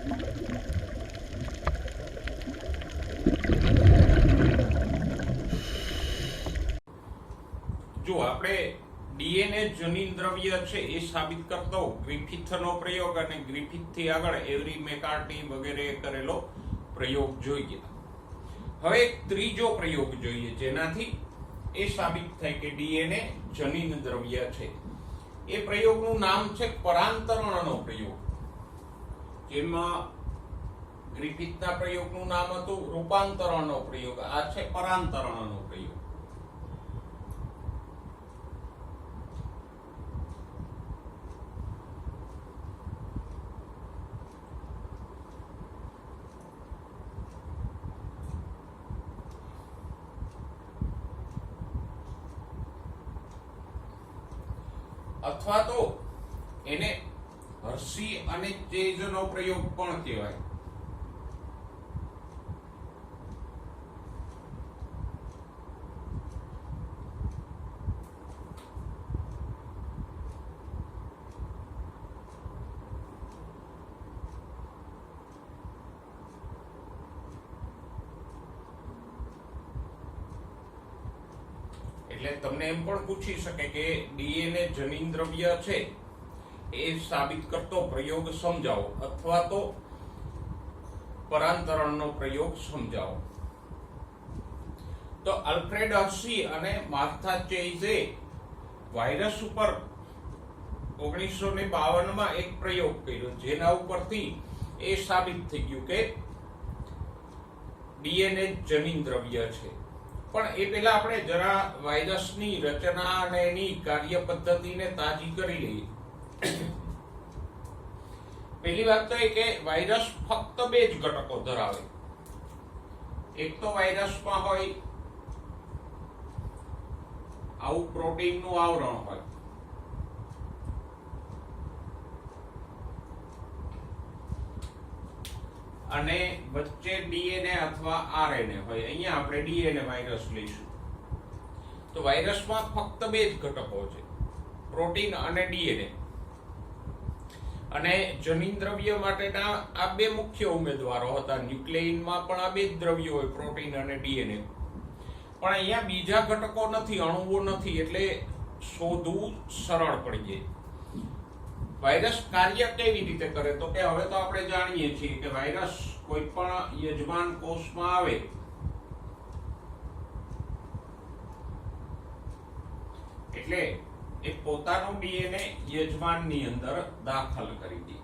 જો આપણે ડીએનએ જનીન દ્રવ્ય છે એ સાબિત કરતો ગ્રિફિથનો પ્રયોગ અને ગ્રિફિથથી આગળ એવરી મેકાર્ટી વગેરે કરેલો પ્રયોગ જોઈએ. હવે એક ત્રીજો પ્રયોગ જોઈએ જેનાથી એ સાબિત થાય કે ડીએનએ જનીન દ્રવ્ય છે. એ પ્રયોગનું નામ છે પરાંતરણનો પ્રયોગ. જેમાં ગ્રિફિથના પ્રયોગનું નામ હતું રૂપાંતરણનો પ્રયોગ. આ છે પરાંતરણનો પ્રયોગ. અથવા તો એને હર્શી અને ચેઝનો પ્રયોગ પણ કહેવાય. એટલે તમને એમ પણ પૂછી શકે કે ડીએનએ જનીન દ્રવ્ય છે એ સાબિત કરતો પ્રયોગ સમજાવો અથવા તો પરાંતરણનો પ્રયોગ સમજાવો. તો આલ્ફ્રેડ હર્શી અને માર્થા ચેઇઝે વાયરસ ઉપર 1952 માં એક પ્રયોગ કર્યો જેના ઉપરથી એ સાબિત થઈ ગયું કે ડીએનએ જનીન દ્રવ્ય છે. પણ એ પહેલા આપણે જરા વાયરસની રચના અને એની કાર્ય પદ્ધતિને તાજી કરી લઈએ. પહેલી વાત તો એ કે વાયરસ ફક્ત બે જ ઘટકો ધરાવે. એક તો વાયરસમાં હોય આવું પ્રોટીનનું આવરણ હોય, અને વચ્ચે ડીએનએ અથવા આરએનએ હોય. અહીંયા આપણે ડીએનએ વાયરસ લઈશું. તો વાયરસમાં ફક્ત બે જ ઘટકો છે, પ્રોટીન અને ડીએનએ. અને જનીન દ્રવ્ય માટેના આ બે મુખ્ય ઉમેદવારો હતા. ન્યુક્લિયનમાં પણ આ બે જ દ્રવ્યો હોય, પ્રોટીન અને ડીએનએ. પણ અહીંયા બીજા ઘટકો નથી, અણુઓ નથી, એટલે શોધવું સરળ પડી જાય. વાયરસ કાર્ય કેવી રીતે કરે? તો કે હવે તો આપણે જાણીએ છીએ કે વાયરસ કોઈ પણ યજમાન કોષમાં આવે એટલે એ પોતાનું ડીએનએ યજમાનની અંદર દાખલ કરી દે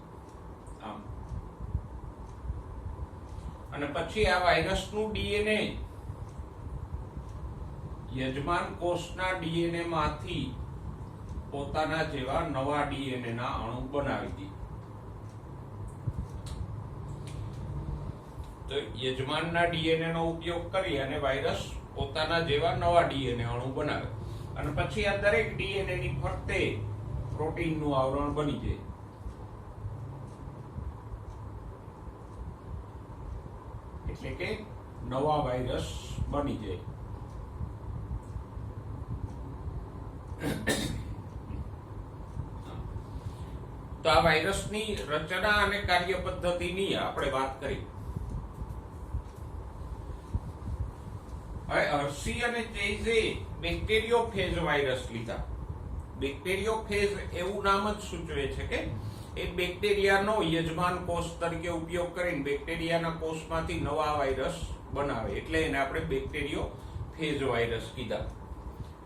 આમ, અને પછી આ વાયરસનું ડીએનએ યજમાન કોષના ડીએનએ માંથી પોતાના જેવા નવા ડીએનએ ના અણુ બનાવી દે. તો યજમાનના ડીએનએ નો ઉપયોગ કરી અને વાયરસ પોતાના જેવા નવા ડીએનએ અણુ બનાવે, અને પછી આ દરેક ડીએનએ ની ફરતે પ્રોટીનનું આવરણ બની જાય. એટલે કે નવા વાયરસ બની જાય. તો આ વાયરસની રચના અને કાર્ય પદ્ધતિની આપણે વાત કરી. હવે હર્શી અને ચેઇઝે બેક્ટેરિયોફેજ વાયરસ લીધા. બેક્ટેરિયોફેજ એવું નામ જ સૂચવે છે કે એ બેક્ટેરિયાનો યજમાન કોષ તરીકે ઉપયોગ કરીને બેક્ટેરિયાના કોષમાંથી નવા વાયરસ બનાવે, એટલે એને આપણે બેક્ટેરિયોફેજ વાયરસ કીધા.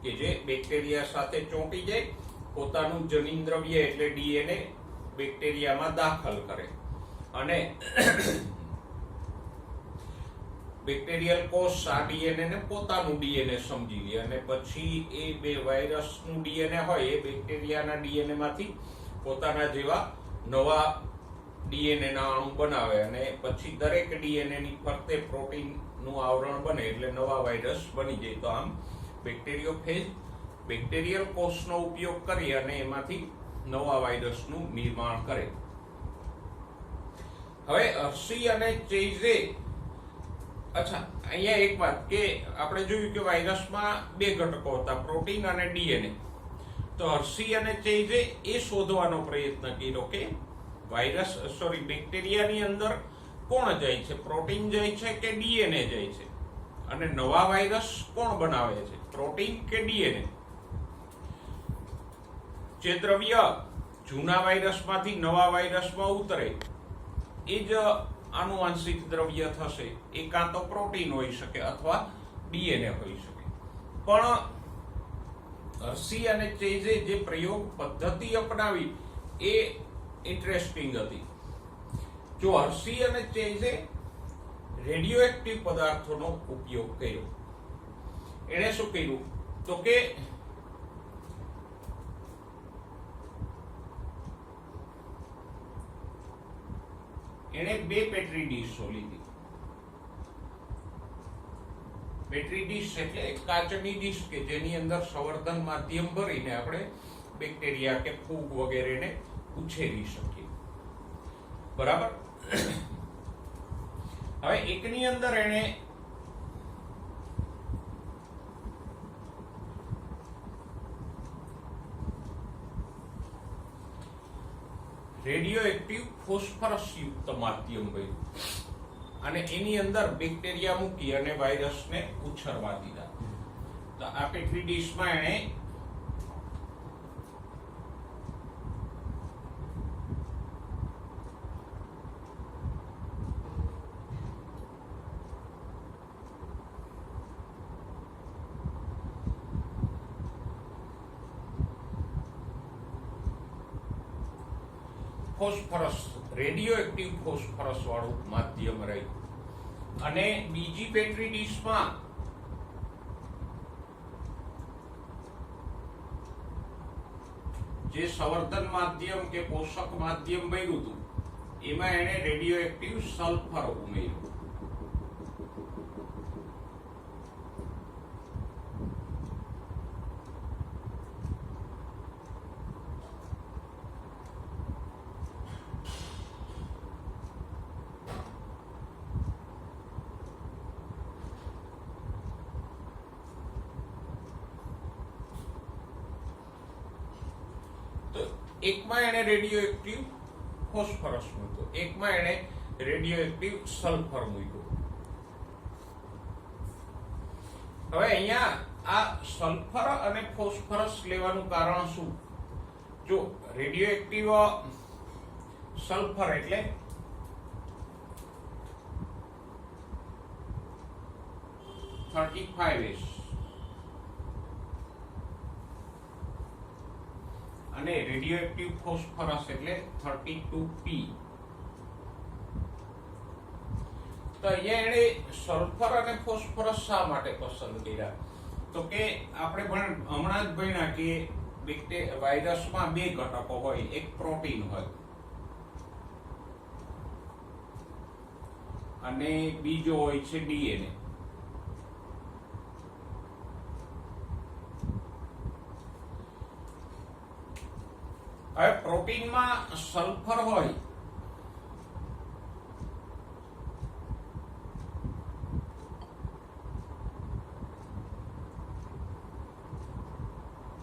કે જે બેક્ટેરિયા સાથે ચોંટી જાય, પોતાનું જનીન દ્રવ્ય એટલે ડીએનએ બેક્ટેરિયામાં દાખલ કરે, અને બેક્ટેરિયલ કોષ આ ડીએનએ ને પોતાનું ડીએનએ સમજી લે, અને પછી એ બે વાયરસનું ડીએનએ હોય એ બેક્ટેરિયાના ડીએનએ માંથી પોતાના જેવા નવા ડીએનએ ના અણુ બનાવે, અને પછી દરેક ડીએનએ ની ફરતે પ્રોટીનનું આવરણ બને એટલે નવા વાયરસ બની જાય. તો આમ બેક્ટેરિયોફેજ બેક્ટેરિયલ કોષનો ઉપયોગ કરી અને એમાંથી નવા વાયરસનું નિર્માણ કરે. હવે હર્શી અને ચેઇઝે, અચ્છા અહીંયા એક વાત કે આપણે જોયું કે વાયરસમાં બે ઘટકો હતા, પ્રોટીન અને ડીએનએ. તો હર્શી અને ચેઇઝે એ શોધવાનો પ્રયત્ન કર્યો કે બેક્ટેરિયાની અંદર કોણ જાય છે? પ્રોટીન જાય છે કે ડીએનએ જાય છે? અને નવા વાયરસ કોણ બનાવે છે? પ્રોટીન કે ડીએનએ? જે દ્રવ્ય જૂના વાયરસમાંથી નવા વાયરસમાં ઉતરે એ જ આનુવંશિક દ્રવ્ય થશે. એ કાં તો પ્રોટીન હોઈ શકે અથવા ડીએનએ હોઈ શકે. પણ હર્શી અને ચેઝે જે પ્રયોગ પદ્ધતિ અપનાવી એ ઇન્ટરેસ્ટિંગ હતી. જો હર્શી અને ચેઝે રેડિયો એક્ટિવ પદાર્થોનો ઉપયોગ કર્યો. એણે શું કર્યું તો કે એણે 2 પેટ્રી ડીશો લીધી. પેટ્રી ડીશ એટલે કાચની ડીશ કે જેની અંદર સંવર્ધન માધ્યમ ભરીને આપણે બેક્ટેરિયા કે ફૂગ વગેરેને ઉછેરી શકીએ. બરાબર. હવે એકની અંદર એણે રેડિયો એક્ટિવ ફોસ્ફરસ યુક્ત માધ્યમ ભર્યું અને એની અંદર બેક્ટેરિયા મૂકી અને વાયરસને ઉછરવા દીધા. તો આ પેટ્રી ડીશમાં એણે ફોસ્ફરસ રેડિયો એક્ટિવ ફોસ્ફરસ વાળું માધ્યમ રહ્યું. અને બીજી પેટ્રી ડીશમાં જે સંવર્ધન માધ્યમ કે પોષક માધ્યમ બન્યું હતું એમાં એણે રેડિયો એક્ટિવ સલ્ફર ઉમેર્યું. એકમાં એણે રેડિયો એક્ટિવ ફોસ્ફરસ મૂક્યો, એકમાં એણે રેડિયો એક્ટિવ સલ્ફર મૂક્યો. હવે અહીંયા આ સલ્ફર અને ફોસ્ફરસ લેવાનું કારણ શું? જો રેડિયો એક્ટિવ સલ્ફર એટલે $35S અને રેડિયો એક્ટિવ ફોસ્ફરસ એટલે 32P. તો અહીંયા એણે સલ્ફર અને ફોસ્ફરસ શા માટે પસંદ કર્યા? તો કે આપણે હમણાં જ ભણ્યા કે વાયરસમાં 2 ઘટકો હોય, એક પ્રોટીન હોય અને બીજો હોય છે ડીએનએ. હવે પ્રોટીનમાં સલ્ફર હોય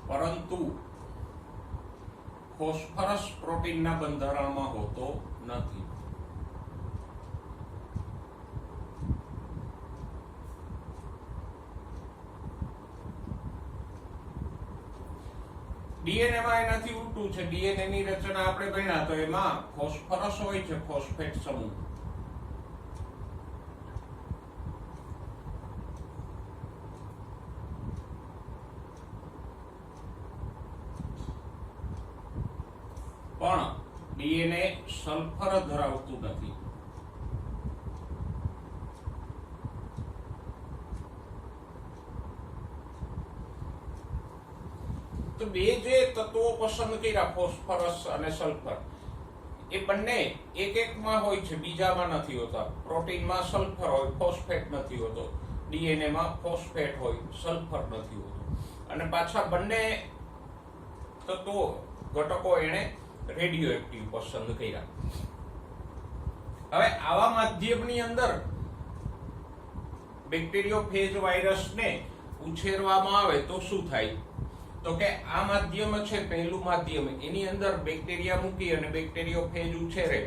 પરંતુ ફોસ્ફરસ પ્રોટીનના બંધારણમાં હોતો નથી. ડીએનએ માં એનાથી ઉલટું છે. ડીએનએ ની રચના આપણે ભણ્યા તો એમાં ફોસ્ફરસ હોય છે, ફોસ્ફેટ સમૂહ. પણ ડીએનએ સલ્ફર ધરાવતું નથી. તો બે જે તત્વો પસંદ કર્યા ફોસ્ફરસ અને સલ્ફર એ બંને એકમાં હોય છે, બીજામાં નથી હોતા. પ્રોટીનમાં સલ્ફર હોય, ફોસ્ફેટ નથી હોતો. ડીએનએ માં ફોસ્ફેટ હોય, સલ્ફર નથી હોતો. અને પાછા બંને તત્વો ઘટકો એને રેડિયો એક્ટિવ પસંદ કર્યા. હવે આવા માધ્યમની અંદર બેક્ટેરિયોફેજ વાયરસને ઉછેરવામાં આવે તો શું થાય? તો કે આ માધ્યમ છે પહેલું માધ્યમ, એની અંદર બેક્ટેરિયા મૂકી અને બેક્ટેરિયોફેજ ઉછેરે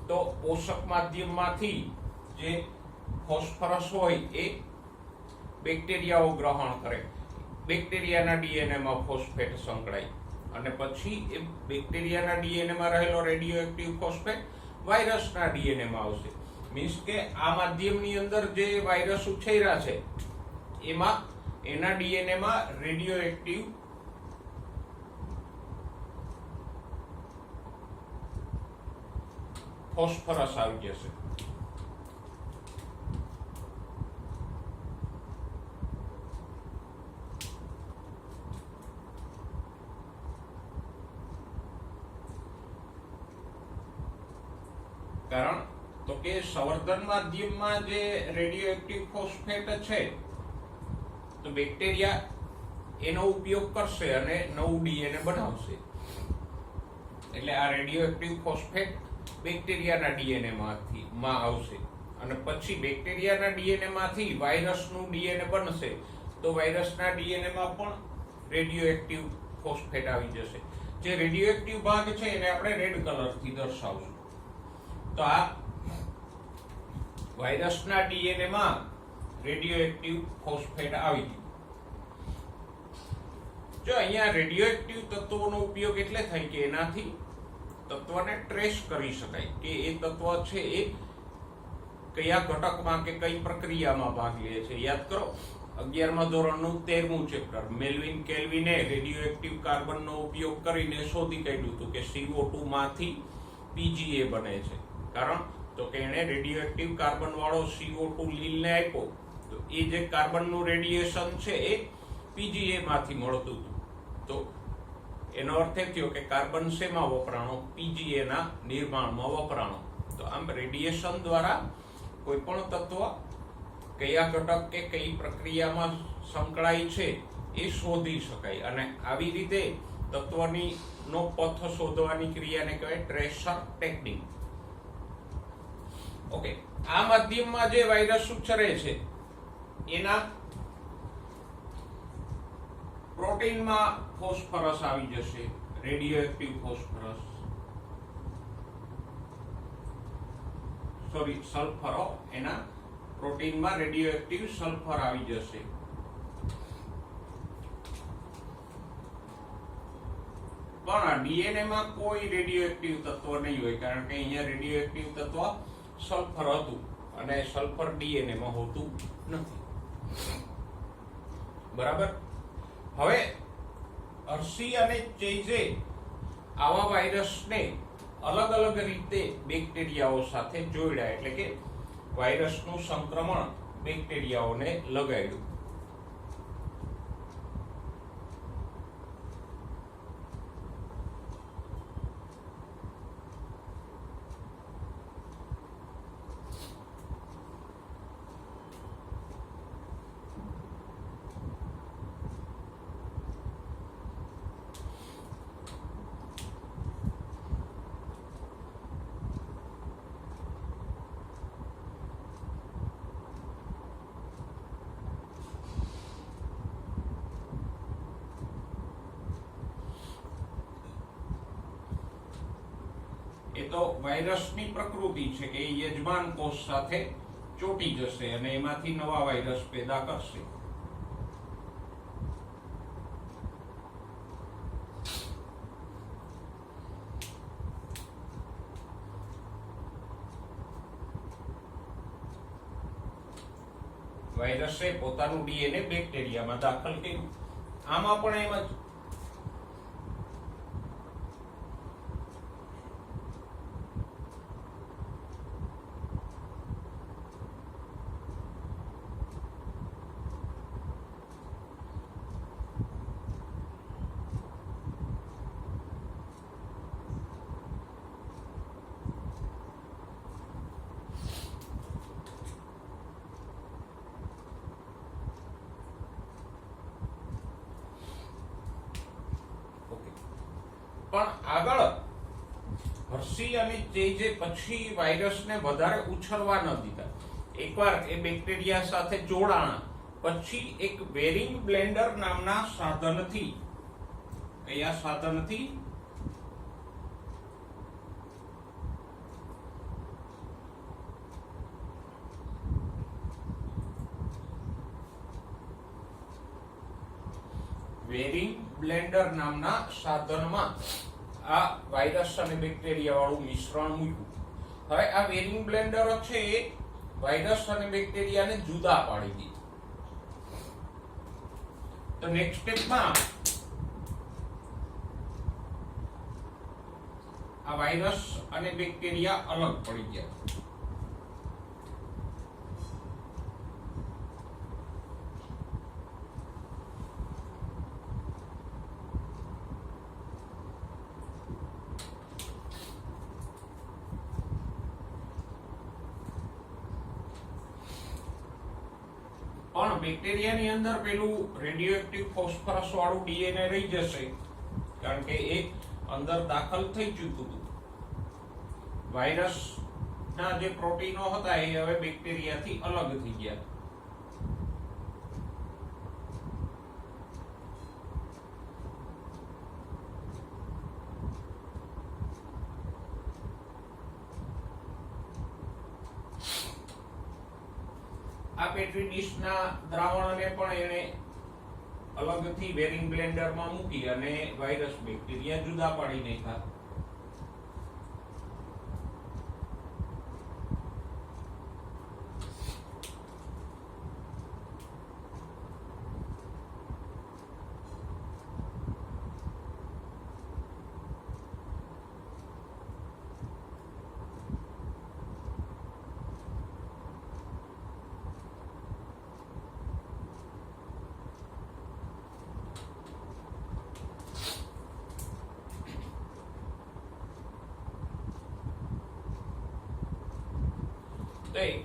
તો પોષક માધ્યમમાંથી જે ફોસ્ફરસ હોય એ બેક્ટેરિયાઓ ગ્રહણ કરે, બેક્ટેરિયાના ડીએનએ માં ફોસ્ફેટ સંકળાય અને પછી એ બેક્ટેરિયાના ડીએનએ માં રહેલો રેડિયો એક્ટિવ ફોસ્ફેટ વાયરસના ડીએનએ માં આવશે. મીન્સ કે આ માધ્યમની અંદર જે વાયરસ ઉછેર્યા છે એમાં એના ડીએનએ માં રેડિયો એક્ટિવ ફોસ્ફરસ આવી જશે. કારણ તો કે સંવર્ધન માધ્યમમાં જે રેડિયો એક્ટિવ ફોસ્ફેટ છે તો બેક્ટેરિયા એનો ઉપયોગ કરશે અને નવું ડીએનએ બનાવશે. એટલે આ રેડિયો એક્ટિવ ફોસ્ફેટ બેક્ટેરિયાના ડીએનએ માંથી આવશે અને પછી બેક્ટેરિયાના ડીએનએ માંથી વાયરસનું ડીએનએ બનશે તો વાયરસના ડીએનએ માં પણ રેડિયો એક્ટિવ ફોસ્ફેટ આવી જશે. જે રેડિયો એક્ટિવ ભાગ છે એને આપણે રેડ કલરથી દર્શાવશું. તો આ વાયરસના ડીએનએ માં રેડિયો એક્ટિવ ફોસ્ફેટ આવી ગયું. જો અહીંયા રેડિયો એક્ટિવ તત્વોનો ઉપયોગ એટલે થાય કે એનાથી તત્વને ટ્રેસ કરી શકાય કે એ તત્વ છે એ કયા ઘટકમાં કે કઈ પ્રક્રિયામાં ભાગ લે છે. યાદ કરો 11મા ધોરણનું 13મું ચેપ્ટર મેલ્વિન કેલ્વિને રેડિયો એક્ટિવ કાર્બનનો ઉપયોગ કરીને શોધી કાઢ્યું હતું કે CO2 માંથી PGA બને છે. કારણ તો કે એને રેડિયો એક્ટિવ કાર્બન વાળો CO2 લીલને આપ્યો તો એ જે કાર્બનનું રેડિયેશન છે એ PGA માંથી મળતું હતું. તો એનો અર્થ એ થયો કે કાર્બન શેમાં વપરાણો? PGA ના નિર્માણમાં વપરાણો. તો આમ રેડિયેશન દ્વારા કોઈ પણ તત્વ કયા ઘટક કે કઈ પ્રક્રિયામાં સંકળાય છે એ શોધી શકાય અને આવી રીતે તત્વની નો પથ શોધવાની ક્રિયાને કહેવાય ટ્રેસર ટેકનિક. ઓકે, આ માધ્યમમાં જે વાયરસ ઉછરે છે એના પ્રોટીનમાં ફોસ્ફરસ આવી જશે, radio active phosphorus, sorry sulphur, એના પ્રોટીનમાં રેડિયો એક્ટિવ સલ્ફર આવી જશે. પણ ડીએનએ માં કોઈ રેડિયો એક્ટિવ તત્વ નહીં હોય કારણ કે અહીંયા રેડિયો એક્ટિવ તત્વ સલ્ફર હતું અને સલ્ફર ડીએનએ માં હોતું નથી. બરાબર. હવે હર્શી અને ચેઝે આવા વાયરસને અલગ અલગ રીતે બેક્ટેરિયાઓ સાથે જોડ્યા એટલે કે વાયરસનું સંક્રમણ બેક્ટેરિયાઓને લગાડ્યું. એ તો વાયરસની પ્રકૃતિ છે કે એ યજમાન કોષ સાથે ચોંટી જશે અને એમાંથી નવા વાયરસ પેદા કરશે. વાયરસે પોતાનું ડીએનએ બેક્ટેરિયામાં દાખલ કર્યું. આમાં પણ એમ જ પણ આગળ હર્શી અને ચેઝે પછી વાયરસને વધારે ઉછળવા ન દીધા. એકવાર એ બેક્ટેરિયા સાથે જોડાણા પછી એક વેરિંગ બ્લેન્ડર નામના સાધનથી કયા સાધનથી? વેરિંગ બ્લેન્ડર નામના સાધનમાં આ વાયરસ અને બેક્ટેરિયા વાળું મિશ્રણ મૂક્યું. હવે આ વેરિંગ બ્લેન્ડર છે એ વાયરસ અને બેક્ટેરિયાને જુદા પાડી દીધું. તો નેક્સ્ટ સ્ટેપમાં આ વાયરસ અને બેક્ટેરિયા અલગ પડી ગયા. પણ બેક્ટેરિયાની અંદર પેલું રેડિયોએક્ટિવ ફોસ્ફરસ વાળું ડીએનએ રહી જશે, કારણ કે એ અંદર દાખલ થઈ ચૂક્યું હતું. વાયરસના જે પ્રોટીનો હતા એ હવે બેક્ટેરિયાથી અલગ થઈ ગયા. આ પેટ્રી ડીશના દ્રાવણને પણ એને અલગથી વેરિંગ બ્લેન્ડરમાં મૂકી અને વાયરસ બેક્ટેરિયા જુદા પાડી નાખ્યા.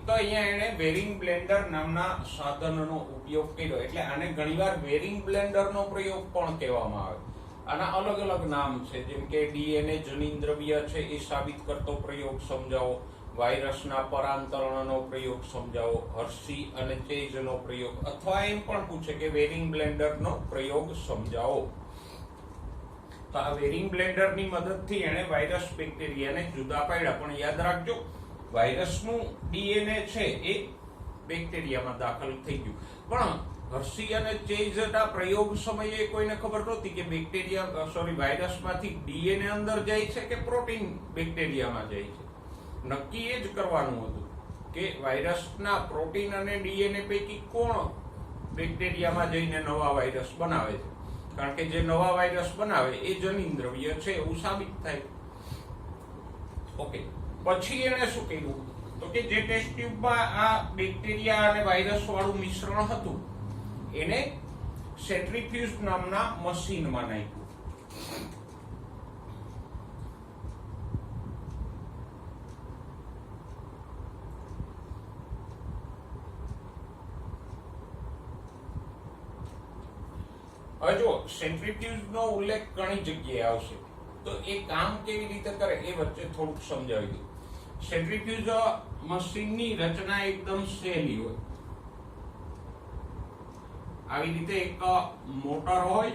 તો અહીંયા એને વેરિંગ બ્લેન્ડર નામના સાધનનો ઉપયોગ કર્યો. એટલે આને ઘણીવાર વેરિંગ બ્લેન્ડરનો પ્રયોગ પણ કહેવામાં આવે. આના અલગ અલગ નામ છે, જેમ કે ડીએનએ જનીન દ્રવ્ય છે એ સાબિત કરતો પ્રયોગ સમજાવો, વાયરસના પરાંતરણનો પ્રયોગ સમજાવો, હર્શી અને ચેઝનો પ્રયોગ, અથવા એમ પણ પૂછે કે વેરિંગ બ્લેન્ડરનો પ્રયોગ સમજાવો. તો આ વેરિંગ બ્લેન્ડરની મદદથી એને વાયરસ બેક્ટેરિયાને જુદા પાડ્યા. પણ યાદ રાખજો, વાયરસનું ડીએનએ છે એ બેક્ટેરિયામાં દાખલ થઈ ગયું. પણ હર્શી અને ચેઝના પ્રયોગ સમયે કોઈને ખબર નહોતી કે વાયરસમાંથી ડીએનએ અંદર જાય છે કે પ્રોટીન બેક્ટેરિયામાં જાય છે. નક્કી એ જ કરવાનું હતું કે વાયરસના પ્રોટીન અને ડીએનએ પૈકી કોણ બેક્ટેરિયામાં જઈને નવા વાયરસ બનાવે છે. કારણ કે જે નવા વાયરસ બનાવે એ જનીન દ્રવ્ય છે એવું સાબિત થાય. ઓકે, પછી એને શું કર્યું? તો કે જે ટેસ્ટ ટ્યુબમાં આ બેક્ટેરિયા અને વાયરસ વાળું મિશ્રણ હતું એને સેન્ટ્રીફ્યુજ નામના મશીનમાં નાખ્યું. હવે જો સેન્ટ્રીફ્યુજનો ઉલ્લેખ ઘણી જગ્યાએ આવશે, તો એ કામ કેવી રીતે કરે એ વચ્ચે થોડુંક સમજાવી દઉં. સેન્ટ્રીફ્યુજ મશીનની રચના એકદમ સહેલી હોય. આવી રીતે એક મોટર હોય,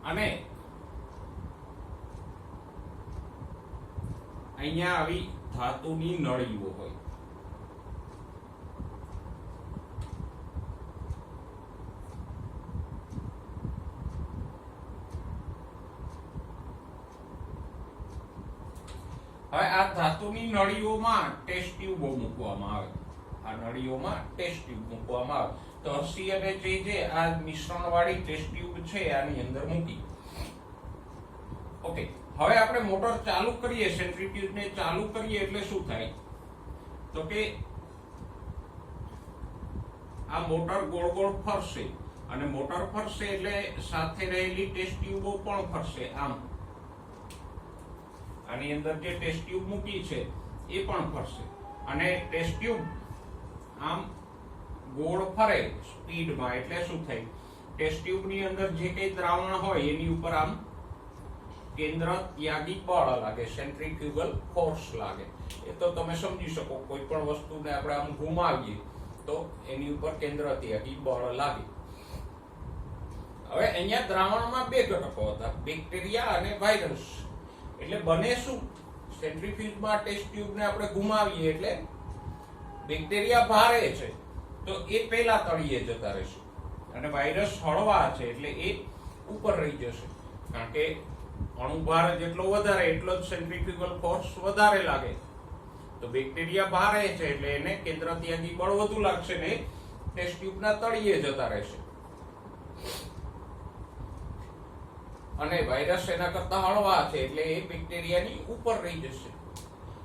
અને અહીંયા આવી ધાતુની નળીઓ હોય. હવે આ ધાતુની નળીઓમાં ટેસ્ટ ટ્યુબો મૂકવામાં આવે. આ નળીઓમાં ટેસ્ટ ટ્યુબ મૂકવામાં આવે. તો હર્શી અને ચેઝે આ મિશ્રણ વાળી ટેસ્ટ ટ્યુબ છે આની અંદર મૂકી. ઓકે, હવે આપણે મોટર ચાલુ કરીએ, સેન્ટ્રીફ્યુજને ચાલુ કરીએ એટલે શું થાય? તો કે આ મોટર ગોળ ગોળ ફરશે, અને મોટર ફરશે એટલે સાથે રહેલી ટેસ્ટ ટ્યુબો પણ ફરશે. આમ આની અંદર જે ટેસ્ટ ટ્યુબ મૂકી છે એ પણ ફરશે, અને ટેસ્ટ ટ્યુબ આમ ગોળ ફરે સ્પીડમાં. એટલે શું થાય? ટેસ્ટ ટ્યુબની અંદર જે કંઈ દ્રાવણ હોય એની ઉપર આમ કેન્દ્ર ત્યાગી બળ લાગે, સેન્ટ્રીફ્યુગલ ફોર્સ લાગે. એ તો તમે સમજી શકો, કોઈ પણ વસ્તુને આપણે આમ ઘુમાવીએ તો એની ઉપર કેન્દ્ર ત્યાગી બળ લાગે. હવે અહીંયા દ્રાવણમાં બે ઘટકો હતા, બેક્ટેરિયા અને વાયરસ. એટલે બને શું, સેન્ટ્રીફ્યુગમાં ટેસ્ટ ટ્યુબને આપણે ઘુમાવીએ એટલે બેક્ટેરિયા ભારે છે તો એ પહેલા તળિયે જતા રહેશે, અને વાયરસ હળવા છે એટલે એ ઉપર રહી જશે. કારણ કે અણુભાર જેટલો વધારે એટલો જ સેન્ટ્રીફ્યુગલ ફોર્સ વધારે લાગે. તો બેક્ટેરિયા ભારે છે એટલે એને કેન્દ્ર ત્યાગી બળ વધુ લાગશે ને ટેસ્ટ ટ્યુબના તળિયે જતા રહેશે, અને વાયરસ એના કરતા હળવા છે એટલે એ બેક્ટેરિયાની ઉપર રહી જશે.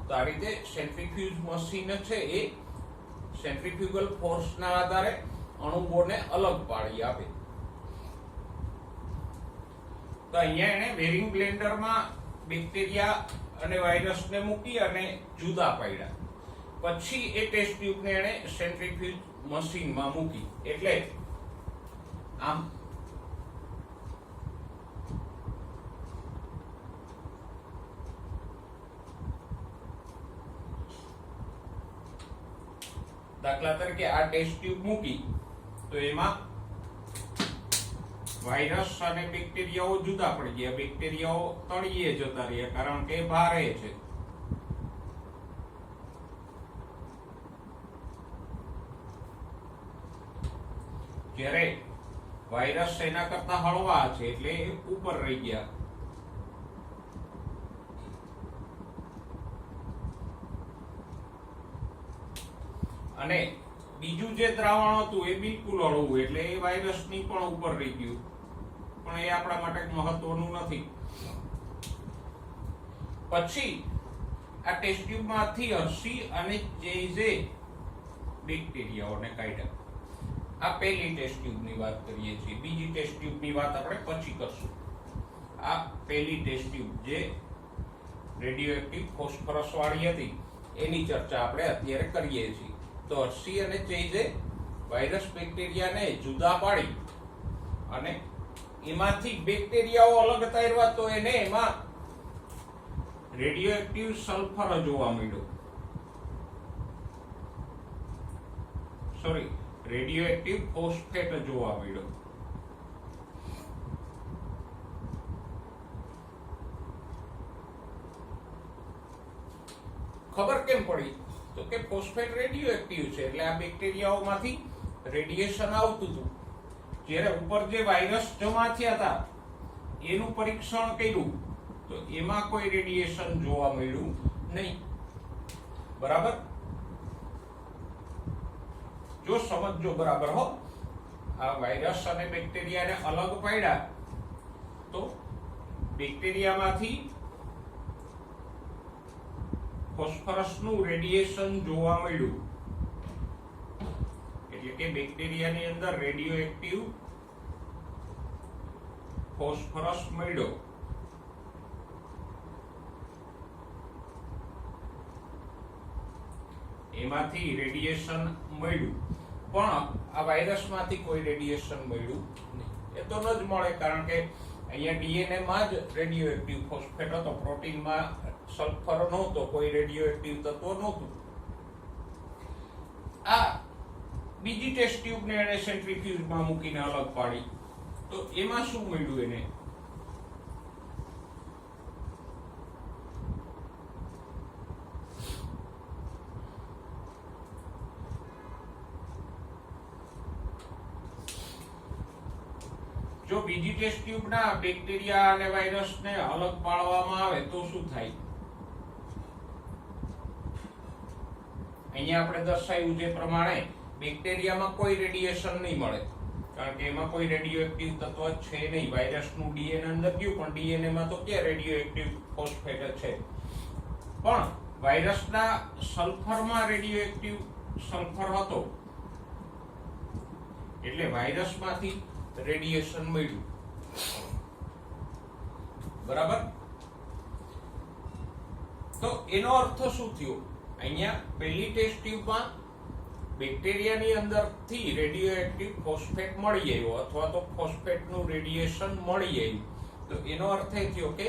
તો આ રીતે સેન્ટ્રીફ્યુજ મશીન છે એ સેન્ટ્રીફ્યુગલ ફોર્સના આધારે અણુઓને અલગ પાડી આપે. તો અહીંયા એને વેરિંગ બ્લેન્ડરમાં બેક્ટેરિયા અને વાયરસને મૂકી અને જુદા પાડ્યા. પછી એ ટેસ્ટ ટ્યુબને એને સેન્ટ્રીફ્યુજ મશીનમાં મૂકી. એટલે આમ દાખલા તરીકે આ ટેસ્ટ ટ્યુબ મૂકી તો એમાં વાયરસ અને બેક્ટેરિયાઓ જુદા પડી ગયા. બેક્ટેરિયાઓ તળિયે જતા રહ્યા કારણ કે ભારે છે. જ્યારે વાયરસ એના કરતા હળવા છે એટલે ઉપર રહી ગયા. અને બીજું જે દ્રાવણ હતું એ બિલકુલ હળવું એટલે એ વાયરસની પણ ઉપર રહી ગયું, પણ એ આપણા માટે મહત્વનું નથી. પછી આ ટેસ્ટ ટ્યુબમાંથી અરસી અને ચેઝે બેક્ટેરિયાઓને કાઢ્યા. આ પહેલી ટેસ્ટ ટ્યુબની વાત કરીએ છીએ. બીજી ટેસ્ટ ટ્યુબની વાત આપણે પછી કરશું. આ પહેલી ટેસ્ટ ટ્યુબ જે રેડિયોએક્ટિવ ફોસ્ફરસ વાળી હતી એની ચર્ચા આપણે અત્યારે કરીએ છીએ. તો અરસી અને ચેઝે વાયરસ બેક્ટેરિયાને જુદા પાડી અને એમાંથી બેક્ટેરિયાઓ અલગ તાર્યા તો એને એમાં રેડિયોએક્ટિવ સલ્ફર જોવા મળ્યો. રેડિયોએક્ટિવ ફોસ્ફેટ જોવા મળ્યો. ખબર કેમ પડી? તો કે ફોસ્ફેટ રેડિયોએક્ટિવ છે એટલે આ બેક્ટેરિયાઓમાંથી રેડિયેશન આવતું હતું. જ્યારે ઉપર જે વાયરસ જમા થયા હતા એનું પરીક્ષણ કર્યું તો એમાં કોઈ રેડિયેશન જોવા મળ્યું નહીં. બરાબર? જો સમજો બરાબર હો. આ વાયરસ અને બેક્ટેરિયાને અલગ પાડ્યા તો બેક્ટેરિયામાંથી ફોસ્ફરસનું રેડિયેશન જોવા મળ્યું. એટલે કે બેક્ટેરિયાની અંદર રેડિયોએક્ટિવ ફોસ્ફરસ મળ્યો. એમાંથી રેડિયેશન મળ્યું, પણ આ વાયરસમાંથી કોઈ રેડિયેશન મળ્યું નહીં. એ તો ન જ મળે કારણ કે અહીંયા ડીએનએ માં જ રેડિયોએક્ટિવ ફોસ્ફેટ હતો, પ્રોટીનમાં સલ્ફર નહોતો, કોઈ રેડિયોએક્ટિવ તત્વ નહોતું. આ બીજી ટેસ્ટ ટ્યુબને એને સેન્ટ્રીફ્યુજમાં મૂકીને અલગ પાડી તો એમાં શું મળ્યું એને? જો બીજી ટેસ્ટ ટ્યુબના બેક્ટેરિયા અને વાયરસને અલગ પાડવામાં આવે તો શું થાય? અહીંયા આપણે દર્શાવ્યું જે પ્રમાણે બેક્ટેરિયામાં કોઈ રેડિયેશન નહીં મળે કારણ કે એમાં કોઈ રેડિયોએક્ટિવ તત્વ છે નહીં. વાયરસનું ડીએનએ અંદર ગયું પણ ડીએનએ માં તો ક્યાં રેડિયોએક્ટિવ ફોસ્ફેટ છે, પણ વાયરસના સલ્ફરમાં રેડિયોએક્ટિવ સલ્ફર હતો એટલે વાયરસમાંથી રેડિયેશન મળ્યું. બરાબર? તો એનો અર્થ શું થયો? અહીંયા પહેલી ટેસ્ટ ટ્યુબમાં બેક્ટેરિયાની અંદરથી રેડિયોએક્ટિવ ફોસ્ફેટ મળી આવ્યો અથવા તો ફોસ્ફેટનું રેડિયેશન મળી આવ્યું. તો એનો અર્થ એ થયો કે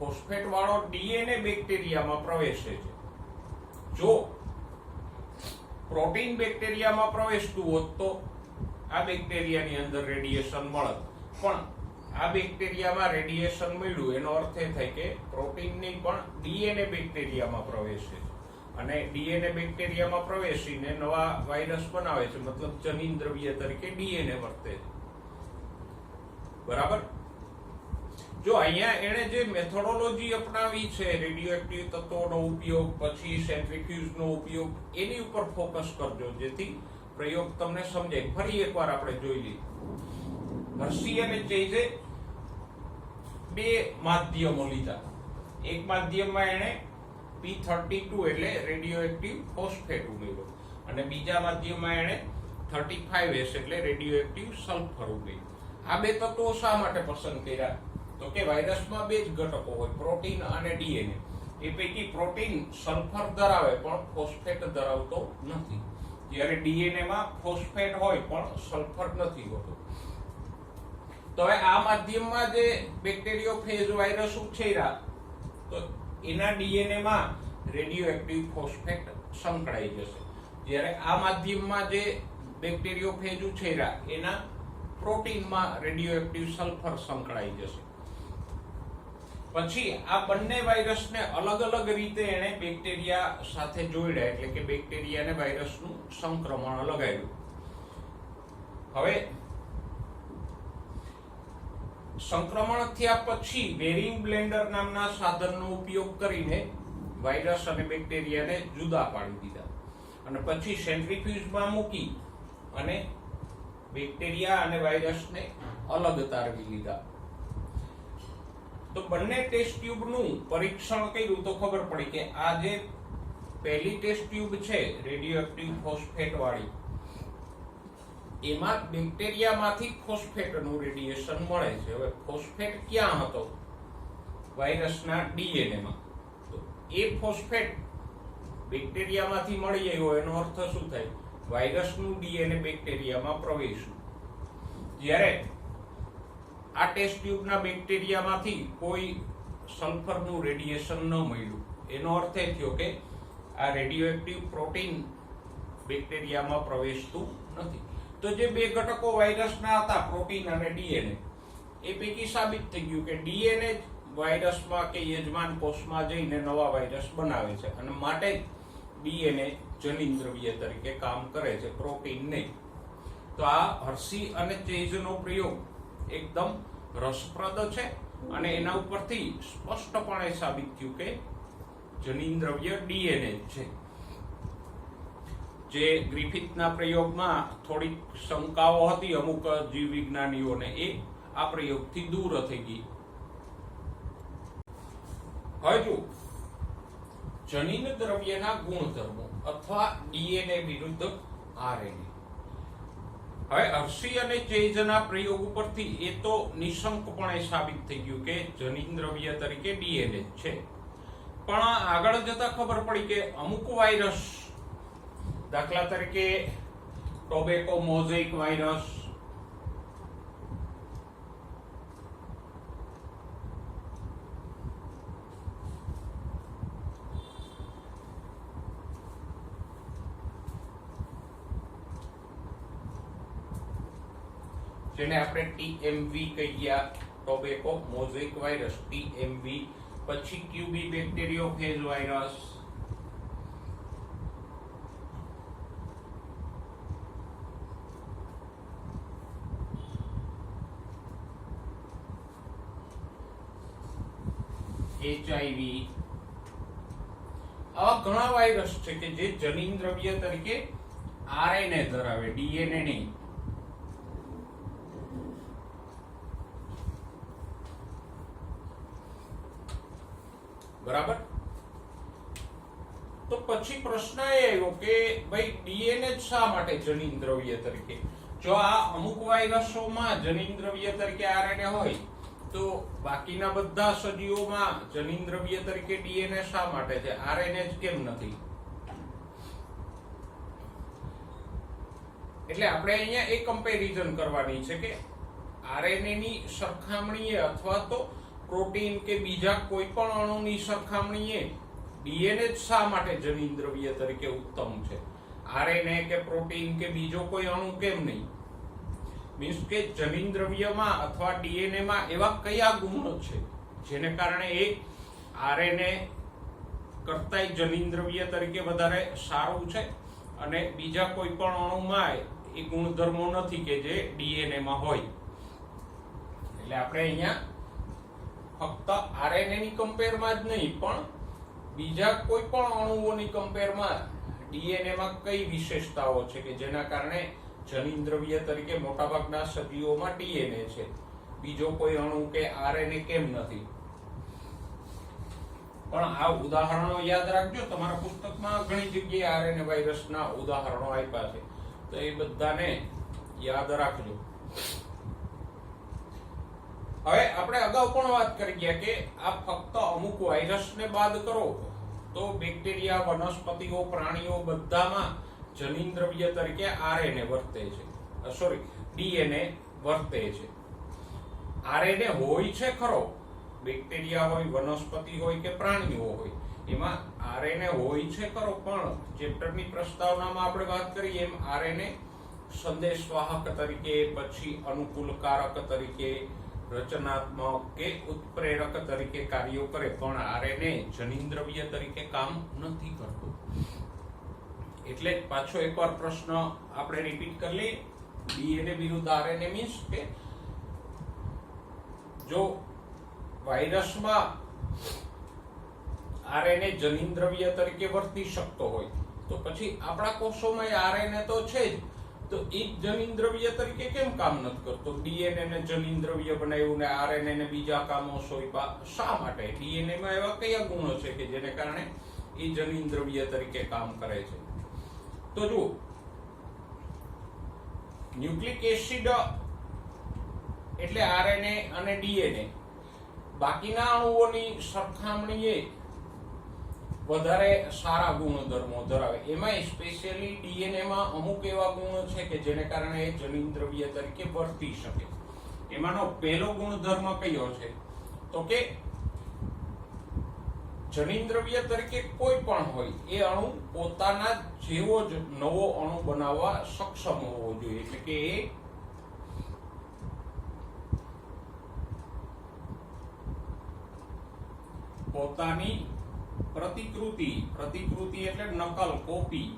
ફોસ્ફેટ વાળો ડીએનએ બેક્ટેરિયામાં પ્રવેશે છે. જો પ્રોટીન બેક્ટેરિયામાં પ્રવેશતું હોત તો આ બેક્ટેરિયાની અંદર રેડિયેશન મળત, પણ આ બેક્ટેરિયામાં રેડિયેશન મળ્યું એનો અર્થ એ થાય કે પ્રોટીનની પણ ડીએનએ બેક્ટેરિયામાં પ્રવેશે છે, અને ડીએનએ બેક્ટેરિયામાં પ્રવેશીને નવા વાયરસ બનાવે છે, મતલબ જનીન દ્રવ્ય તરીકે ડીએનએ વર્તે છે. બરાબર. જો અહીંયા એણે જે મેથોડોલોજી અપનાવી છે, રેડિયોએક્ટિવ તત્વોનો ઉપયોગ, પછી સેન્ટ્રીફ્યુજનો ઉપયોગ, એની ઉપર ફોકસ કરજો જેથી પ્રયોગ તમને સમજાય. ફરી એકવાર આપણે જોઈ લઈએ. હર્શી અને ચેઝે બે માધ્યમો લીધા. એક માધ્યમમાં એણે P32 એટલે રેડિયોએક્ટિવ ફોસ્ફેટ ઉમેર્યો, અને બીજા માધ્યમમાં એણે 35S એટલે રેડિયોએક્ટિવ સલ્ફર ઉમેર્યું. આ બે તત્વો શા માટે પસંદ કર્યા? તો કે વાયરસમાં બે જ ઘટકો હોય, પ્રોટીન અને ડીએનએ. એ પૈકી પ્રોટીન સલ્ફર ધરાવે પણ ફોસ્ફેટ ધરાવતો નથી, જ્યારે ડીએનએ માં ફોસ્ફેટ હોય પણ સલ્ફર નથી હોતો. તો હવે આ માધ્યમમાં જે બેક્ટેરિયોફેજ વાયરસ ઉછેર્યા તો એના ડીએનએ માં રેડિયોએક્ટિવ ફોસ્ફેટ સંકળાઈ જશે, જ્યારે આ માધ્યમમાં જે બેક્ટેરિયોફેજ ઉછેર્યા એના પ્રોટીનમાં રેડિયોએક્ટિવ સલ્ફર સંકળાઈ જશે. પછી આ બંને વાયરસને અલગ અલગ રીતે એણે બેક્ટેરિયા સાથે જોડ્યા, એટલે કે બેક્ટેરિયાને વાયરસનું સંક્રમણ લગાવ્યું. હવે સંક્રમણ થયા પછી વેરિંગ બ્લેન્ડર નામના સાધનનો ઉપયોગ કરીને વાયરસ અને બેક્ટેરિયાને જુદા પાડી દીધા, અને પછી સેન્ટ્રીફ્યુજમાં મૂકી અને બેક્ટેરિયા અને વાયરસને અલગ તારવી લીધા. તો બંને ટેસ્ટ ટ્યુબનું પરીક્ષણ કર્યું તો ખબર પડી કે આ જે પહેલી ટેસ્ટ ટ્યુબ છે રેડિયોએક્ટિવ ફોસ્ફેટ વાળી, એમાં બેક્ટેરિયામાંથી ફોસ્ફેટનું રેડિયેશન મળે છે. હવે ફોસ્ફેટ ક્યાં હતો? વાયરસના ડીએનએમાં. તો એ ફોસ્ફેટ બેક્ટેરિયામાંથી મળી આવ્યો, એનો અર્થ શું થાય? વાયરસનું ડીએનએ બેક્ટેરિયામાં પ્રવેશ્યું. જ્યારે આ ટેસ્ટ ટ્યુબના બેક્ટેરિયામાંથી કોઈ સલ્ફરનું રેડિયેશન ન મળ્યું, એનો અર્થ એ થયો કે આ રેડિયોએક્ટિવ પ્રોટીન બેક્ટેરિયામાં પ્રવેશતું નથી. તો જે બે ઘટકો વાયરસના હતા, પ્રોટીન અને ડીએનએ, એ પૈકી સાબિત થઈ ગયું કે ડીએનએ વાયરસમાં કે યજમાન કોષમાં જઈને નવા વાયરસ બનાવે છે, અને માટે ડીએનએ જનીન દ્રવ્ય તરીકે કામ કરે છે, પ્રોટીન નહીં. તો આ હર્શી અને ચેઝનો પ્રયોગ એકદમ રસપ્રદ છે, અને એના ઉપરથી સ્પષ્ટપણે સાબિત થયું કે જનીન દ્રવ્ય ડીએનએ છે. જે ગ્રિફિથના પ્રયોગમાં થોડીક શંકાઓ હતી અમુક જીવ વિજ્ઞાનીઓને, એ આ પ્રયોગથી દૂર થઈ ગઈ. હવે જો જનીન દ્રવ્યના ગુણધર્મો અથવા ડીએનએ વિરુદ્ધ આરએનએ. હવે હર્શી અને ચેઝના પ્રયોગ ઉપરથી એ તો નિશંકપણે સાબિત થઈ ગયું કે જનીન દ્રવ્ય તરીકે ડીએનએ છે, પણ આગળ જતા ખબર પડી કે અમુક વાયરસ, દાખલા તરીકે ટોબેકો મોઝેઇક વાયરસ, જેને આપણે ટીએમવી કહીએ, ટોબેકો મોઝેઇક વાયરસ ટીએમવી, પછી ક્યુબી બેક્ટેરિયોફેજ વાયરસ, HIV, આવા ઘણા વાયરસ છે કે જે જનીન દ્રવ્ય તરીકે આરએનએ ધરાવે, ડીએનએ નહીં. બરાબર. તો પછી પ્રશ્ન એ આવ્યો કે ભાઈ ડીએનએ શા માટે જનીન દ્રવ્ય તરીકે? જો આ અમુક વાયરસોમાં જનીન દ્રવ્ય તરીકે આરએનએ હોય, તો બાકીના બધા સજીવોમાં જનીન દ્રવ્ય તરીકે ડીએનએ શા માટે છે? આરએનએ જ કેમ નથી? એટલે આપણે અહીંયા એક કમ્પેરિઝન કરવાની છે કે આરએનએ ની સરખામણીએ અથવા તો પ્રોટીન કે બીજા કોઈ પણ અણુની સરખામણીએ ડીએનએ જ શા માટે જનીન દ્રવ્ય તરીકે ઉત્તમ છે, આરએનએ કે પ્રોટીન કે બીજો કોઈ અણુ કેમ નહીં? મીન્સ કે જનીન દ્રવ્યમાં અથવા ડીએનએમાં એવા કયા ગુણો છે જેને કારણે એ આરએનએ કરતાંય જનીન દ્રવ્ય તરીકે વધારે સારું છે અને બીજા કોઈ પણ અણુમાં એ ગુણધર્મો નથી કે જે ડીએનએમાં હોય. એટલે આપણે અહીંયા ફક્ત આરએનએ ની કમ્પેરમાં જ નહીં પણ બીજા કોઈ પણ અણુઓની કમ્પેરમાં ડીએનએમાં કઈ વિશેષતાઓ છે કે જેના કારણે જનીન દ્રવ્ય તરીકે મોટાભાગના સજીવોમાં ડીએનએ છે, બીજો કોઈ અણુ કે આરએનએ કેમ નથી? પણ આ ઉદાહરણો યાદ રાખજો, તમારા પુસ્તકમાં ઘણી જગ્યાએ આરએનએ વાયરસના ઉદાહરણો આપ્યા છે, તો એ બધાને યાદ રાખજો. હવે આપણે અગાઉ પણ વાત કરી ગયા કે આ ફક્ત અમુક વાયરસને બાદ કરો તો બેક્ટેરિયા, વનસ્પતિઓ, પ્રાણીઓ બધામાં જનીન દ્રવ્ય તરીકે આરએનએ વર્તે છે, ડીએનએ વર્તે છે. આરએનએ હોય છે ખરો, બેક્ટેરિયા હોય, વનસ્પતિ હોય કે પ્રાણીઓ હોય, એમાં આરએનએ હોય છે ખરો, પણ ચેપ્ટરની પ્રસ્તાવનામાં આપણે વાત કરી એમ આરએનએ સંદેશવાહક તરીકે, પછી અનુકૂલકારક તરીકે, રચનાત્મક કે ઉત્પ્રેરક તરીકે કાર્યો કરે, પણ આરએનએ જનીન દ્રવ્ય તરીકે કામ નથી કરતું. એટલે પાછો એકવાર પ્રશ્ન આપણે રિપીટ કરી લઈએ. ડીએનએ વિરુદ્ધ આરએનએ મીન્સ કે જો વાયરસમાં આરએનએ જનીન દ્રવ્ય તરીકે વર્તી શકતો હોય તો પછી આપણા કોષોમાં આરએનએ તો છે જ, તો એ જનીન દ્રવ્ય તરીકે કેમ કામ નથી કરતો? ડીએનએ ને જનીન દ્રવ્ય બનાવ્યું ને આરએનએ ને બીજા કામો સોંપ્યા, શા માટે? ડીએનએ માં એવા કયા ગુણો છે કે જેને કારણે એ જનીન દ્રવ્ય તરીકે કામ કરે છે? તો જુઓ, ન્યુક્લિક એસિડ એટલે આરએનએ અને ડીએનએ બાકીના અણુઓની સરખામણીએ વધારે સારા ગુણધર્મો ધરાવે. એમાં સ્પેશિયલી ડીએનએ માં અમુક એવા ગુણો છે કે જેને કારણે જનીન દ્રવ્ય તરીકે વર્તી શકે. એમાંનો પહેલો ગુણધર્મ કયો છે? તો કે જનીન દ્રવ્ય તરીકે કોઈ પણ હોય એ અણુ પોતાના જેવો જ નવો અણુ બનાવવા સક્ષમ હોવો જોઈએ. એટલે કે એ પોતાની પ્રતિકૃતિ એટલે નકલ, કોપી,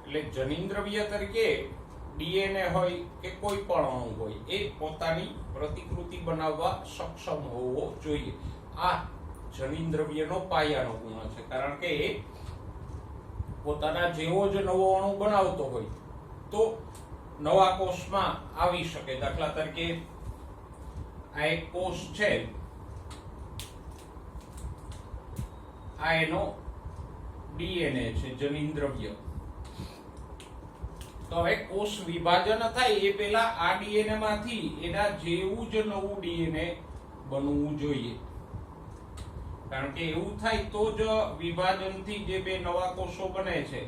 એટલે જનીન દ્રવ્ય તરીકે ડીએનએ હોય કે કોઈ પણ અણુ હોય એ પોતાની પ્રતિકૃતિ બનાવવા સક્ષમ હોવો જોઈએ. આ જનીન દ્રવ્યનો પાયાનો ગુણ છે, કારણ કે એ પોતાના જેવો જ નવો અણુ બનાવતો હોય તો નવા કોષમાં આવી શકે. દાખલા તરીકે આ એક કોષ છે, આ એનો ડીએનએ છે, જનીન દ્રવ્ય. તો હવે કોષ વિભાજન થાય એ પહેલા આ ડીએનએ માંથી એના જેવું જ નવું ડીએનએ બનવું જોઈએ, કારણ કે એવું થાય તો જ વિભાજનથી જે બે નવા કોષો બને છે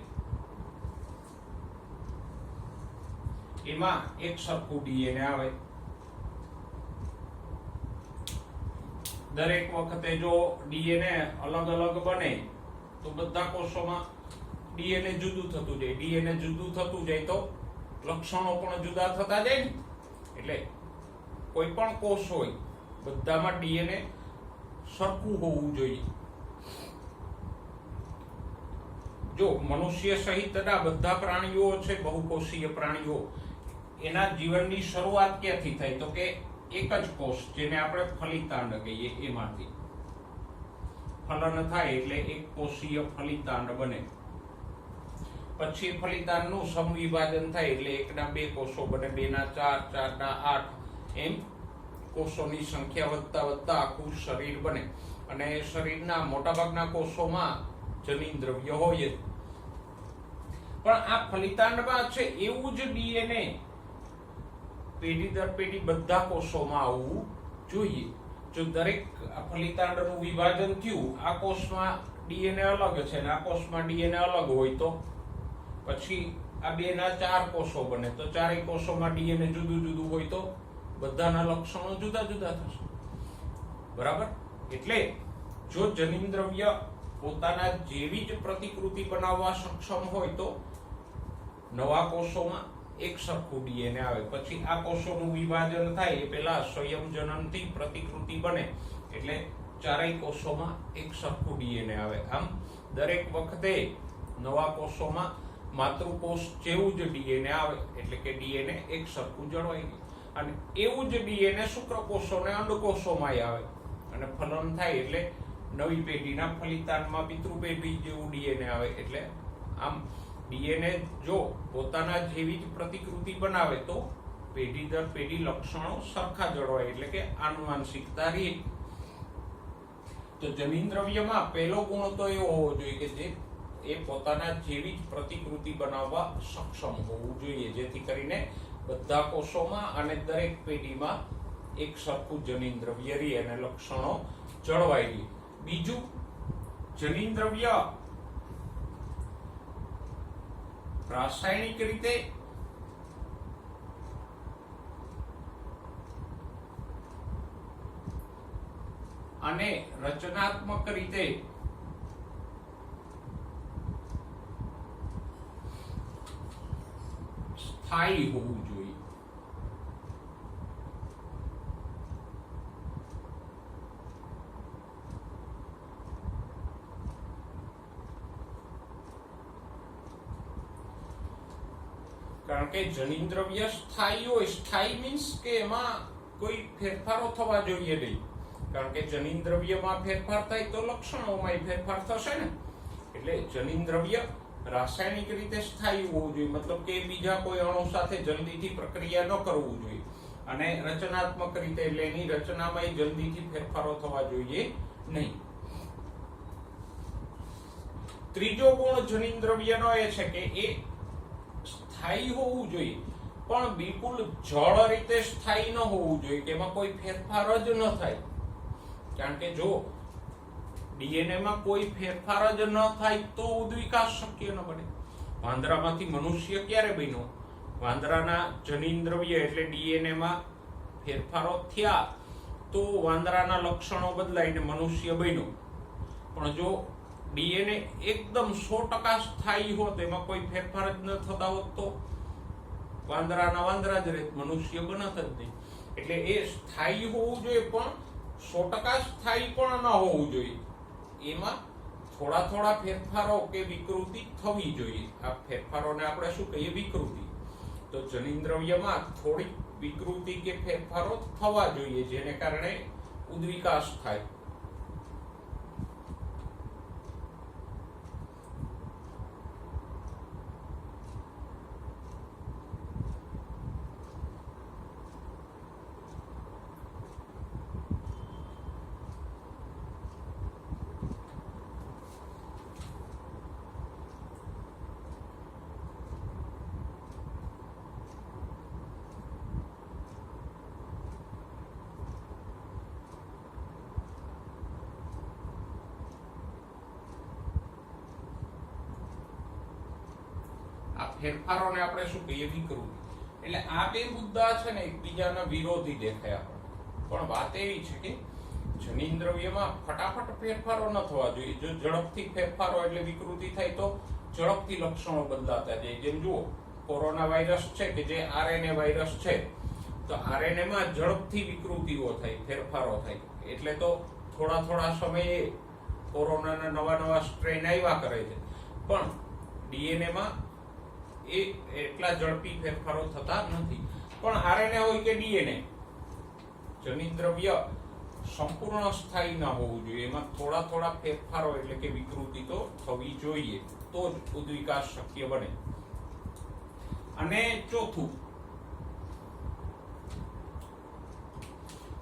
એમાં એક સરખું ડીએનએ આવે. દરેક વખતે જો ડીએનએ અલગ અલગ બને તો બધા કોષોમાં ડીએનએ જુદું થતું જાય. ડીએનએ જુદું થતું જાય તો લક્ષણો પણ જુદા થતા જાય ને. એટલે કોઈ પણ કોષ હોય બધામાં ડીએનએ સરખું હોવું જોઈએ. જો મનુષ્ય સહિતના બધા પ્રાણીઓ છે, બહુકોષીય પ્રાણીઓ, એના જીવનની શરૂઆત ક્યાંથી થાય? તો કે એક જ કોષ જેને આપણે ફલિતાંડ કહીએ એમાંથી ફલન થાય એટલે એક કોષીય ફલિતાંડ બને. પછી ફલિતાંડનું સમવિભાજન થાય એટલે એકના બે કોષો બને, બેના ચાર, ચારના 8, એમ કોષોની સંખ્યા વધતા વધતા આખું શરીર બને. અને શરીરના મોટાભાગના કોષોમાં જનીન દ્રવ્ય હોય. પણ આ ફલિતાંડમાં છે એવું જ ડીએનએ પેઢી દર પેઢી બધા કોષોમાં આવવું જોઈએ. જો દરેક ફલિતાંડનું વિભાજન થયું, આ કોષમાં ડીએનએ અલગ છે અને આ કોષમાં ડીએનએ અલગ હોય તો પછી આ બે ના 4 કોષો બને, તો ચારેય કોષોમાં ડીએનએ જુદું જુદું હોય તો બધાના લક્ષણો જુદા જુદા થશે. બરાબર? એટલે જો જનીનદ્રવ્ય પોતાના જેવી જ પ્રતિકૃતિ બનાવવા સક્ષમ હોય તો નવા કોષોમાં એક સરખું ડીએનએ આવે. પછી આ કોષોનું વિભાજન થાય એ પહેલા સંયમજનનથી પ્રતિકૃતિ બને એટલે ચારેય કોષોમાં એક સરખું ડીએનએ આવે. આમ દરેક વખતે નવા કોષોમાં માતૃકોષ જેવું જ ડીએનએ આવે એટલે કે ડીએનએ એક સરખું જળવાઈ ગયું. અને એવું જ ડીએનએ શુક્રકોષો અને અંડકોષોમાં આવે અને ફલન થાય એટલે નવી પેઢીના ફલિતાંડમાં પિતૃપેઢી જેવું ડીએનએ આવે. એટલે આમ ડીએનએ જો પોતાના જેવી જ પ્રતિકૃતિ બનાવે તો પેઢી દર પેઢી લક્ષણો સરખા જળવાય એટલે કે આનુવાંશિકતા રહે. તો જનીનદ્રવ્યમાં પહેલો ગુણ તો એવો હોવો જોઈએ કે જે એ પોતાના જેવી જ પ્રતિકૃતિ બનાવવા સક્ષમ હોવું જોઈએ, જેથી કરીને બધા કોષોમાં અને દરેક પેઢીમાં એક સરખું જનીનદ્રવ્ય રહે અને લક્ષણો જળવાઈ રહે. બીજું, જનીનદ્રવ્ય રાસાયણિક રીતે અને રચનાત્મક રીતે સ્થાયી હોવું જોઈએ. કારણ કે જનીનદ્રવ્ય સ્થાયી હોય, સ્થાયી મીન્સ કે એમાં કોઈ ફેરફારો થવા જોઈએ નહીં. કારણ કે જનીનદ્રવ્યમાં ફેરફાર થાય તો લક્ષણોમાં ફેરફાર થશે ને. એટલે જનીનદ્રવ્ય રાસાયણિક રીતે સ્થાયી હોવું જોઈએ, મતલબ કે બીજા કોઈ અણુ સાથે જલ્દીથી પ્રક્રિયા ન કરવું જોઈએ. અને રચનાત્મક રીતે એટલે એની રચનામાં જલ્દીથી ફેરફારો થવા જોઈએ નહીં. ત્રીજો ગુણ જનીનદ્રવ્યનો એ છે કે એ સ્થાયી હોવું જોઈએ, પણ બિલકુલ જળ રીતે સ્થાયી ન હોવું જોઈએ કે એમાં કોઈ ફેરફાર જ ન થાય. કારણ કે જો ડીએનએ માં કોઈ ફેરફાર જ ન થાય તો ઉદ્વિકાસ શક્ય ન બને. વાંદરામાંથી મનુષ્ય ક્યારે બન્યો? વાંદરાના જનીનદ્રવ્ય એટલે ડીએનએ માં ફેરફારો થયા તો વાંદરાના લક્ષણો બદલાઈને મનુષ્ય બન્યો. પણ જો ડીએનએ એકદમ 100% સ્થાયી હોત, એમાં કોઈ ફેરફાર જ ન થતા હોત તો વાંદરાના વાંદરા જ રહેત, મનુષ્ય બનત જ નહીં. એટલે એ સ્થાયી હોવું જોઈએ, પણ 100% સ્થાયી પણ ન હોવું જોઈએ. એમાં થોડા થોડા ફેરફારો કે વિકૃતિ થવી જોઈએ. આ ફેરફારોને આપણે શું કહીએ? વિકૃતિ. તો જનીનદ્રવ્યમાં થોડી વિકૃતિ કે ફેરફારો થવા જોઈએ, જેને કારણે ઉદ્વિકાસ થાય. ફેરફારોને આપણે શું કહીએ? વિકૃતિ. એટલે આ બે મુદ્દા છે ને એકબીજાના વિરોધી દેખાય આપણને. પણ વાત એવી છે કે જનીનદ્રવ્યમાં ફટાફટ ફેરફારો ન થવા જોઈએ. જો ઝડપથી ફેરફારો એટલે વિકૃતિ થાય તો ઝડપથી લક્ષણો બદલાતા જાય. જેમ જુઓ, કોરોના વાયરસ છે કે જે આરએનએ વાયરસ છે, તો આરએનએ માં ઝડપથી વિકૃતિઓ થાય, ફેરફારો થાય. એટલે તો થોડા થોડા સમયે કોરોનાના નવા નવા સ્ટ્રેન આવ્યા કરે છે. પણ ડીએનએ માં એ એટલા ઝડપી ફેરફારો થતા નથી. પણ આરએનએ હોય કે ડીએનએ, જનીનદ્રવ્ય સંપૂર્ણ સ્થાયી ના હોવું જોઈએ. એમાં થોડા થોડા ફેરફારો એટલે કે વિકૃતિ તો થવી જોઈએ, તો જ ઉદ્વિકાસ શક્ય બને. અને ચોથું,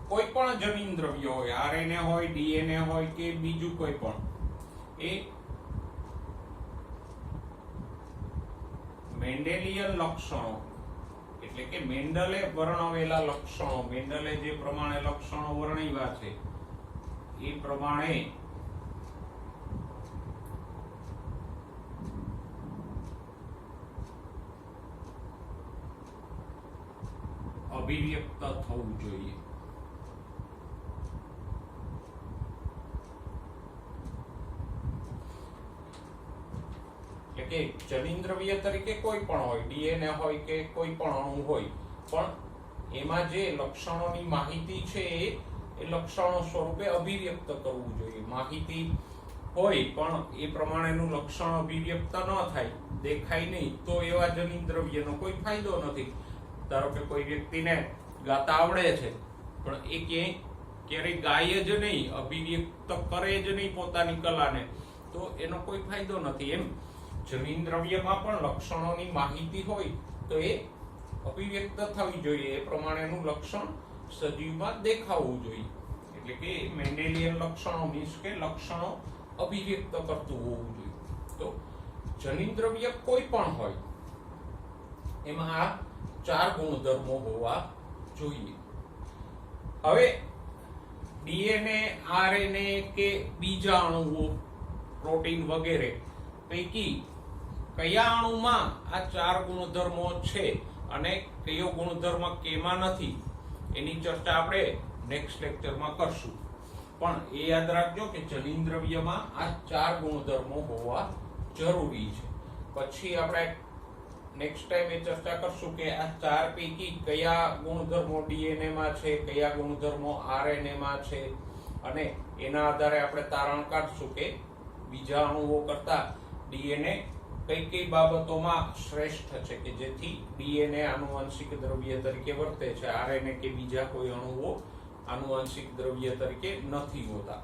કોઈ પણ જનીનદ્રવ્ય હોય, આરએનએ હોય, ડીએનએ હોય કે બીજું કોઈ પણ, એ મેન્ડેલિયન લક્ષણો એટલે કે મેન્ડલે વર્ણવેલા લક્ષણો, મેન્ડલે જે પ્રમાણે લક્ષણો વર્ણવ્યા છે એ પ્રમાણે અભિવ્યક્ત થવું જોઈએ. એટલે કે જનીન્દ્રવ્ય તરીકે કોઈ પણ હોય, ડીએનએ હોય કે કોઈ પણ અણુ હોય, પણ એમાં જે લક્ષણોની માહિતી છે એ લક્ષણો સ્વરૂપે અભિવ્યક્ત કરવું જોઈએ. માહિતી હોય પણ એ પ્રમાણેનું લક્ષણ અભિવ્યક્ત ન થાય, દેખાય નહીં, તો એવા જનીન્દ્રવ્યનો કોઈ ફાયદો નથી. ધારો કે કોઈ વ્યક્તિને ગાતા આવડે છે પણ એ ક્યારેય ગાય જ નહીં, અભિવ્યક્ત કરે જ નહીં પોતાની કલાને, તો એનો કોઈ ફાયદો નથી. એમ જનીન્દ્રવ્યમાં પણ લક્ષણોની માહિતી હોય તો એ અભિવ્યક્ત થવી જોઈએ, એ પ્રમાણેનું લક્ષણ સજીવમાં દેખાવું જોઈએ. એટલે કે મેન્ડેલિયન લક્ષણો મીન્સ કે લક્ષણો અભિવ્યક્ત કરતું હોવું જોઈએ. તો જનીન્દ્રવ્ય કોઈ પણ હોય એમાં આ 4 ગુણધર્મો હોવા જોઈએ. હવે ડીએનએ, આરએનએ કે બીજા અણુઓ, પ્રોટીન વગેરે પૈકી કયા અણુમાં આ 4 ગુણધર્મો છે અને કયો ગુણધર્મ કેમાં નથી, એની ચર્ચા આપણે નેક્સ્ટ લેક્ચરમાં કરશું. પણ એ યાદ રાખજો કે જનીન્દ્રવ્યમાં આ 4 ગુણધર્મો હોવા જરૂરી છે. પછી આપણે નેક્સ્ટ ટાઈમ એ ચર્ચા કરશું કે આ 4 પૈકી કયા ગુણધર્મો ડીએનએ માં છે, કયા ગુણધર્મો આરએનએ માં છે, અને એના આધારે આપણે તારણ કાઢશું કે બીજા અણુઓ કરતા ડીએનએ કઈ કઈ બાબતોમાં શ્રેષ્ઠ છે કે જેથી ડીએનએ આનુવંશિક દ્રવ્ય તરીકે વર્તે છે, આરએનએ કે બીજા કોઈ અણુઓ આનુવંશિક દ્રવ્ય તરીકે નથી હોતા.